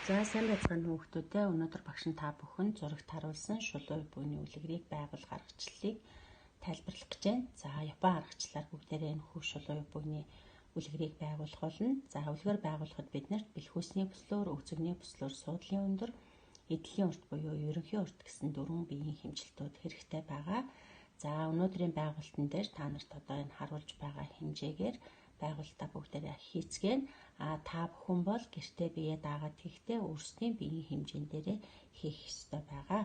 За сайн байцгаана уу хүмүүстээ. Өнөөдөр багш нь та бүхэнд зурагт харуулсан шулуун үеийн үлгэрийг байгуулах аргачлалыг тайлбарлах гэж байна. За Япон аргачлалаар бүгдээрээ энэ хүү шулуун үеийн үлгэрийг байгуулах болно. За үлгэр байгуулахад биднэрт бэлхүүсний бүслөөр, өгзөгний бүслөөр, суудлын өндөр, эдлийн урт буюу ерөнхий урт гэсэн дөрвөн биеийн хэмжилтүүд хэрэгтэй байгаа. За өнөөдрийн байгуулалтан дээр та нарт одоо энэ харуулж байгаа хэмжээгээр байгуулалтаа бүгдээрээ хийцгээе. Та бүхэн бол гэртээ бие даагаад хийхдээ өөрсдийн биеийн хэмжээн дээрээ хийх ёстой байгаа.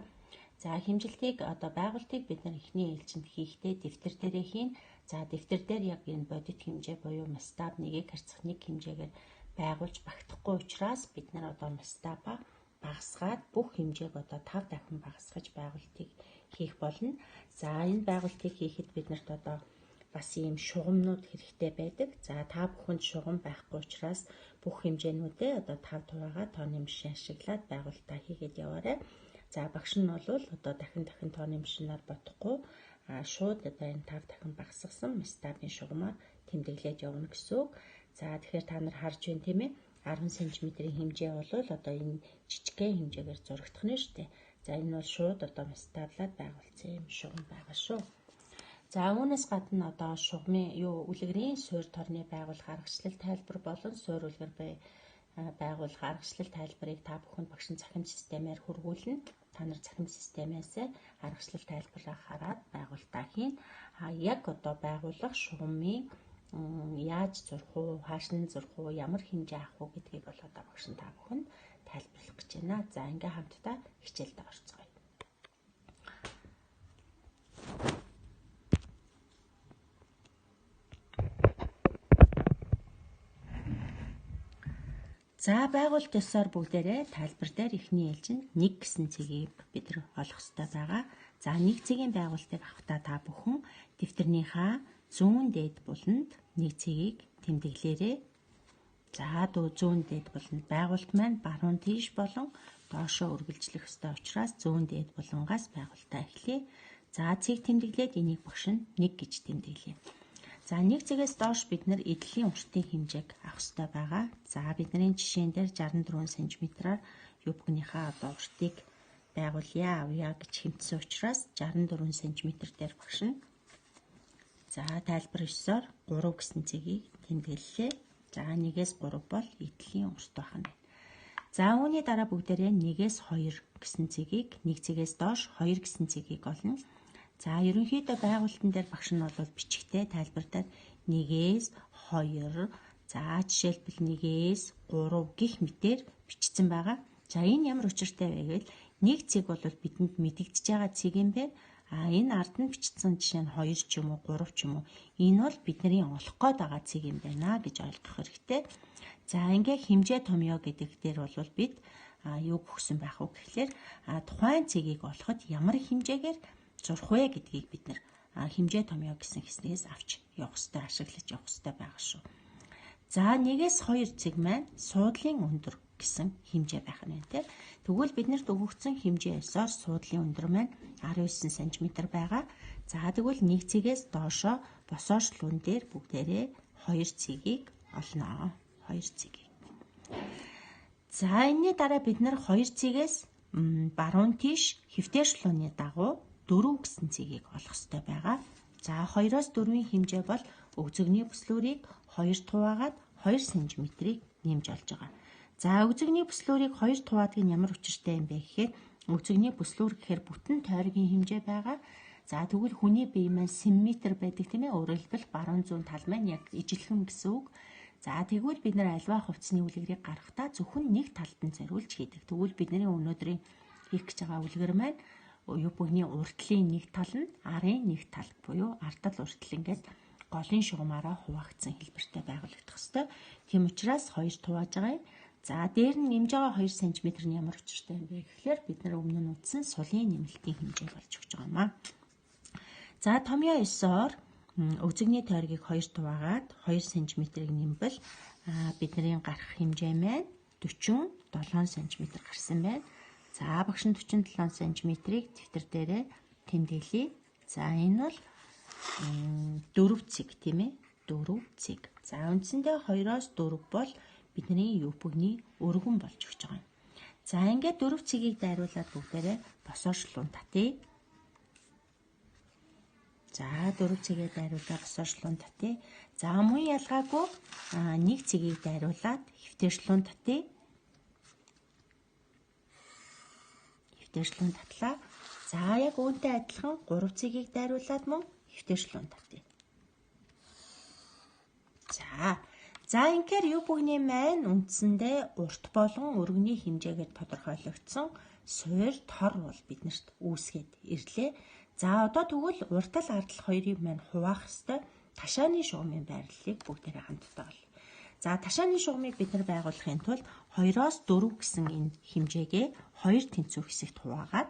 За хэмжилтийг одоо байгуултыг бид нар эхний ээлжинд хийхдээ дэвтэр дээрээ хийн. За дэвтэр дээр яг энэ бодит хэмжээ буюу мастаб нэгийг харьцах нэг хэмжээгээр байгуулж багтахгүй учраас бид нар одоо мастаба багасгаад бүх хэмжээг одоо 5 дахин багасгаж байгуултыг хийх болно. За энэ байгуултыг хийхэд биднэрт одоо бас ийм шугамнууд хэрэгтэй байдаг. За та бүхэнд шугам байхгүй учраас бүх хэмжээнүүдээ одоо 5 хуваагаа тооны машин ашиглаад байгуулалтаа хийгээд яваарай. За багш нь бол одоо дахин тооны машинаар бодохгүй шууд одоо энэ 5 дахин багасгасан мастабын шугамаар тэмдэглээд явна гэсэн үг. За тэгэхээр та нар харж байна тийм ээ. 10 см-ийн хэмжээ бол одоо энэ жижигхэн хэмжээгээр зурагдах нь шүү дээ. За энэ бол шууд одоо мастаблаад байгуулсан юм шугам байгаа шүү. За үүнээс гадна одоо шугамын үлгэрийн суурь торны байгуулах аргачлал тайлбар болон суурь үлгэр байгуулах аргачлал тайлбарыг та бүхэнд багшин цахим системээр хургуулна. Та нар цахим системээс аргачлал тайлбараа хараад байгуулалтаа хийн. Яг одоо байгуулах шугамын яаж зурх уу, хааш нь зурх уу, ямар хэмжээ авах уу гэдгийг бол одоо багшин та бүхэнд тайлбарлах гэж байна. За ингээ хамтдаа хичээлдээ орцгоё. За байгуулт ёсоор бүгдээрээ тайлбар дээр эхний ээлжинд 1 гэсэн цэгийг бид нар олох ёстой байгаа. За 1 цэгийн байгуултыг авахдаа та бүхэн дэвтэрнийхаа зүүн дээд буланд 1 цэгийг тэмдэглээрэй. За зүүн дээд буланд байгуулт маань баруун тийш болон доошоо үргэлжлэх ёстой учраас зүүн дээд булангаас байгуултаа эхлэе. За цэг тэмдэглээд энийг багш нь 1 гэж тэмдэглэе. За 1 цэгээс доош бид нар эдлийн уртын хэмжээг авах ёстой байгаа. За бидний жишээн дээр 64 см-аар юбкийнхаа одоо уртыг байгуулъя авъя гэж хэмтсэн учраас 64 см дээр багш нь за тайлбар 9-оор 3 гэсэн цэгийг тэмдэглэлээ. За 1-ээс 3 бол эдлийн урт байна. За үүний дараа бүгдээрээ 1-ээс 2 гэсэн цэгийг 1 цэгээс доош 2 гэсэн цэгийг олно. За ерөнхийдөө байгуулалтан дээр багш нь бол бичгтээ тайлбартаад 1-ээс 2 за жишээлбэл 1-ээс 3 гэх мэтээр бичсэн байгаа. За энэ ямар учиртай вэ гэвэл 1 цэг бол бидэнд мэдэгдэж байгаа цэг юм бэ. Энэ ард нь бичсэн жишээ нь 2 ч юм уу 3 ч юм уу. Энэ бол бидний олох гээд байгаа цэг юм байна гэж ойлгох хэрэгтэй. За ингээ хэмжээ томьёо гэдэг дээр бол бид юу гөхсөн байх вэ гэхлээр тухайн цэгийг олоход ямар хэмжээгээр зурх вэ гэдгийг бид нэр хэмжээ томьёо гэсэн хэснээс авч явах хэрэгтэй, ашиглаж явах хэрэгтэй байгаа шүү. За 1-ээс 2 цэг маань суудлын өндөр гэсэн хэмжээ байх нь байна. Тэгвэл биднэрт өгөгдсөн хэмжээсээр суудлын өндөр маань 19 см байгаа. За тэгвэл 1 цэгээс доошоо босоошлуун дээр бүгдээрээ 2 цэгийг олно. 2 цэгийг. За энэний дараа бид нар 2 цэгээс баруун тийш хэвтээшлууны дагуу 4 гэсэн цэгийг олох ёстой байгаа. За 2-оос 4-ийн хэмжээ бол өгзөгний бүслүүрийг 2 хуваагаад 2 см-ийг нэмж олж байгаа. За өгзөгний бүслүүрийг 2 хуваадаг нь ямар учиртай юм бэ гэхээр өгзөгний бүслүүр гэхээр бүтэн тойргийн хэмжээ байгаа. За тэгвэл хүний бие маань симметр байдаг тийм ээ. Өөрөөр хэлбэл баруун зүүн тал маань яг ижилхэн гэсэн үг. За тэгвэл бид нар альва хувцсны үлгэрийг гаргахдаа зөвхөн нэг талд нь зориулж хийдэг. Тэгвэл бидний өнөөдрийн хийх гэж байгаа үлгэр маань юбкний уртлын нэг тал нь арын нэг тал буюу ардал уртл ингээд голын шугамаараа хуваагдсан хэлбэртэй байгуулагдах ёстой. Тийм учраас 2 хувааж байгаа юм. За дээр нь нэмж байгаа 2 см нь ямар учиртай юм бэ гэхээр бид нар өмнө нь үтсэн сулын нэмэлтийн хэмжээ болж өгч байгаа юм аа. За томьёо 9-оор өгзөгний тойргийг 2 хуваагаад 2 см-ийг нэмбэл бидний гарах хэмжээ маань 47 см гарсан байна. За багш нь 47 см-ийг дэвтэр дээрээ тэмдэглэе. За энэ бол 4 цэг тийм ээ. 4 цэг. За үндсэндээ 2-оос 4 бол бидний юпгний өргөн болж өгч байгаа юм. За ингээд 4 цэгийг дайруулаад бүгдээрээ босоо шулуун татъя. За 4 цэгийг дайруулаад босоо шулуун татъя. За мөн ялгаагүй 1 цэгийг дайруулаад хэвтээ шулуун татъя. Хэвтээ шулуун татлаа. За яг үүнтэй адилхан 3 цэгийг дайруулаад мөн хэвтээ шулуун татъя. За инхээр юу бүгний маань үндсэндээ урт болон өргөний хэмжээгээр тодорхойлогдсон суур тор бол биднэрт үүсгээд ирлээ. За одоо тэгвэл уртал ардал хоёрыг маань хуваах ёстой ташааны шугамын байрлалыг бүгдээрээ хамтдаа олъё. За ташааны шугамыг бид нар байгуулахын тулд 2-оос 4 гэсэн энэ хэмжээгээ 2 тэнцүү хэсэгт хуваагаад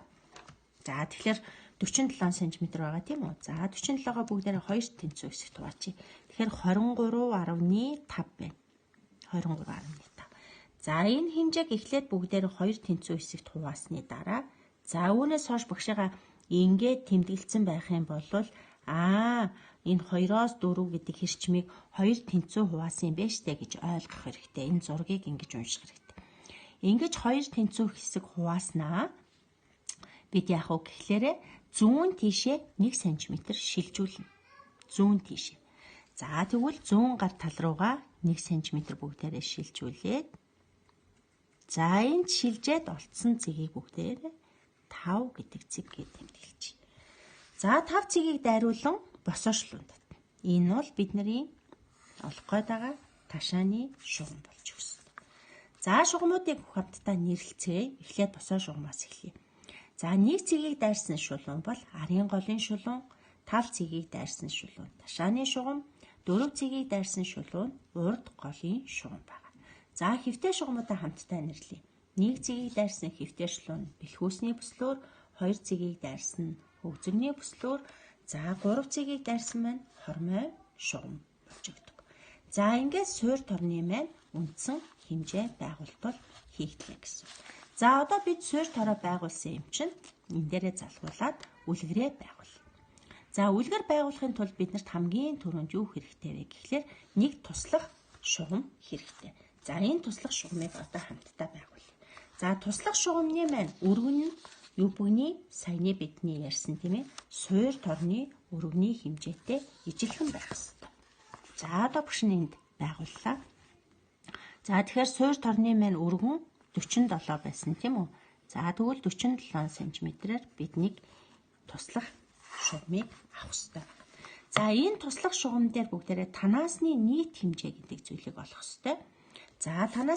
за тэгэхээр 47 см байгаа тийм үү? За 47-гоо бүгдээрээ 2 тэнцүү хэсэгт хуваачи. Тэгэхээр 23.5 байна. 23.5. За энэ хэмжээг эхлээд бүгдээрээ 2 тэнцүү хэсэгт хуваасны дараа за үүнээс хойш багшигаа ингээд тэмдэглэсэн байх юм бол энэ 2-оос 4 гэдэг хэрчмийг 2 тэнцүү хуваасан юм байна штэ гэж ойлгох хэрэгтэй. Энэ зургийг ингэж унших хэрэгтэй. Ингэж 2 тэнцүү хэсэг хувааснаа бид яах вэ гэхлээрэ зүүн тийшээ 1 см шилжүүлнэ. Зүүн тийшээ. За тэгвэл зүүн гар тал руугаа 1 см бүгдээрээ шилжүүлээд за энд шилжээд олцсон цэгийг бүгдээрээ 5 гэдэг цэг гэж тэмдэглэж. За 5 цэгийг дайруулан босоо шулуун татна. Энэ бол бидний олох гээд байгаа ташааны шугам болж өгсөн. За шугамуудыг хамтдаа нэрлэлцгээе. Эхлээд босоо шугамаас эхлэе. За 1 цэгийг дайрсан шулуун бол арын голын шулуун, 5 цэгийг дайрсан шулуун ташааны шугам, 4 цэгийг дайрсан шулуун урд голын шугам байна. За хэвтээ шугамуудаа хамтдаа нэрлэе. 1 цэгийг дайрсан хэвтээ шулуун бэлхүүсний бүслөөр, 2 цэгийг дайрсан хөгзөгний бүслөөр, за 3 цэгийг дайрсан маань хормой шугам болж өгдөг. За ингээд суур торны маань үндсэн хэмжээ байгуултал хийгдлээ гэсэн. За одоо бид суур тороо байгуулсан юм чинь энэ дээрээ залгуулад үлгэрээ байгуул. За үлгэр байгуулахын тулд биднэрт хамгийн түрүүнд юу хэрэгтэй вэ гэхлээр нэг туслах шугам хэрэгтэй. За энэ туслах шугамыг одоо хамтдаа байгуулъя. За туслах шугамны маань өргөн нь юу бүгний саяны бидний ярьсан тийм ээ суур торны өргөний хэмжээтэй ижилхэн байх ёстой. За одоо багш нь энд байгууллаа. За тэгэхээр суур торны маань өргөн 47 байсан тийм үү? За тэгвэл 47 см-ээр бид нэг туслах шугамыг авах ёстой. За энэ туслах шугам дээр бүгдээрээ танаасны нийт хэмжээ гэдэг зүйлийг олох ёстой. За танаас